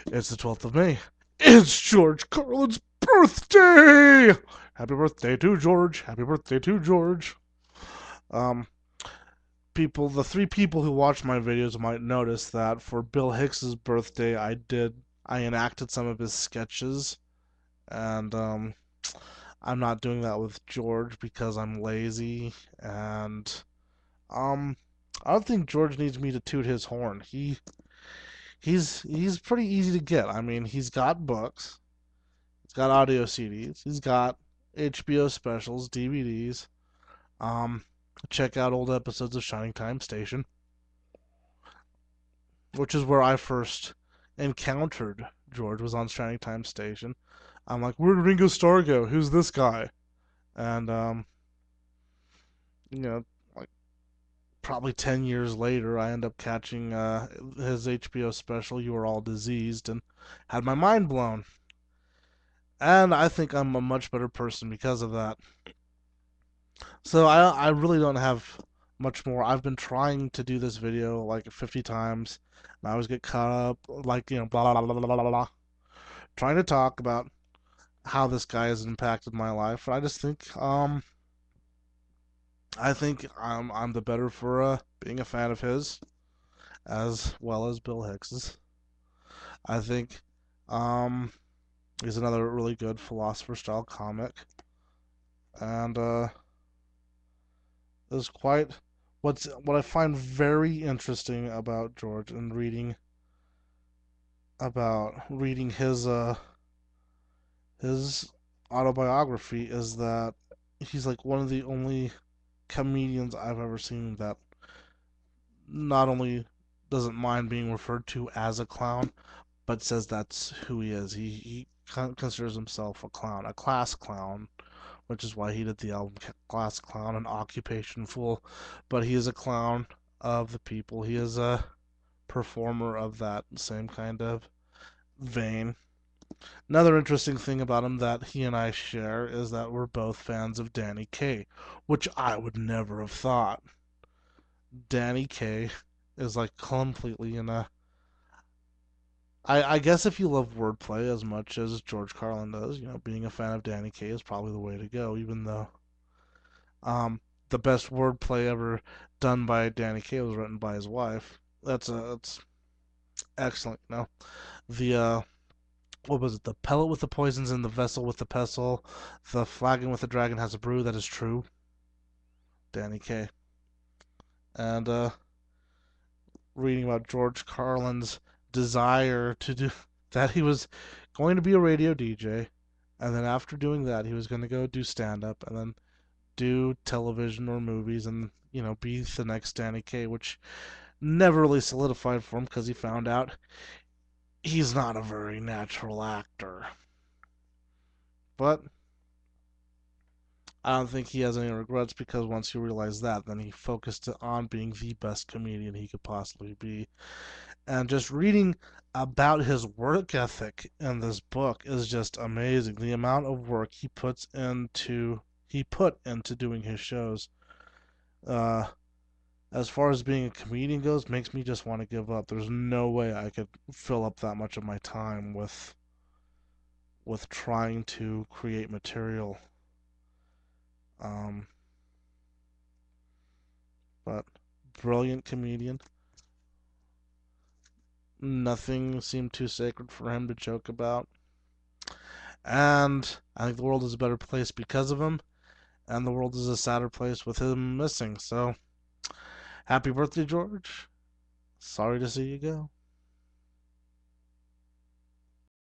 It's the 12th of May. It's George Carlin's birthday! Happy birthday to George. Happy birthday to George. Um, the three people who watch my videos might notice that for Bill Hicks's birthday, I enacted some of his sketches, and I'm not doing that with George because I'm lazy, and um, I don't think George needs me to toot his horn. He's pretty easy to get. I mean, he's got books, he's got audio CDs, he's got HBO specials, DVDs. Um, Check out old episodes of Shining Time Station, which is where I first encountered George. Was on Shining Time Station. I'm like, where'd Ringo Starr go? Who's this guy? And you know, like probably 10 years later, I end up catching his HBO special, "You Are All Diseased," and had my mind blown. And I think I'm a much better person because of that. So I really don't have much more. I've been trying to do this video like 50 times, and I always get caught up, like, blah, blah, blah, blah, blah, blah, trying to talk about how this guy has impacted my life. And I think I'm the better for being a fan of his, as well as Bill Hicks's. I think um, he's another really good philosopher style comic, and is quite what I find very interesting about George and reading his autobiography is that he's like one of the only comedians I've ever seen that not only doesn't mind being referred to as a clown, but says that's who he is. He considers himself a clown, a class clown, which is why he did the album Class Clown and Occupation Fool. But he is a clown of the people. He is a performer of that same kind of vein. Another interesting thing about him that he and I share is that we're both fans of Danny Kaye, which I would never have thought. Danny Kaye is like completely in a. I guess if you love wordplay as much as George Carlin does, being a fan of Danny Kaye is probably the way to go, even though um, the best wordplay ever done by Danny Kaye was written by his wife. That's excellent. The what was it? The pellet with the poisons and the vessel with the pestle. The flagon with the dragon has a brew that is true. Danny Kaye. And reading about George Carlin's desire to do that, he was going to be a radio DJ, and then after doing that, he was going to go do stand up, and then do television or movies, and be the next Danny Kaye, which never really solidified for him because he found out he's not a very natural actor. But I don't think he has any regrets because once he realized that, then he focused on being the best comedian he could possibly be. And just reading about his work ethic in this book is just amazing. The amount of work he put into doing his shows. Uh, as far as being a comedian goes, makes me just want to give up. There's no way I could fill up that much of my time with trying to create material. Um, but brilliant comedian. Nothing seemed too sacred for him to joke about. And I think the world is a better place because of him, and the world is a sadder place with him missing. So, happy birthday, George. Sorry to see you go.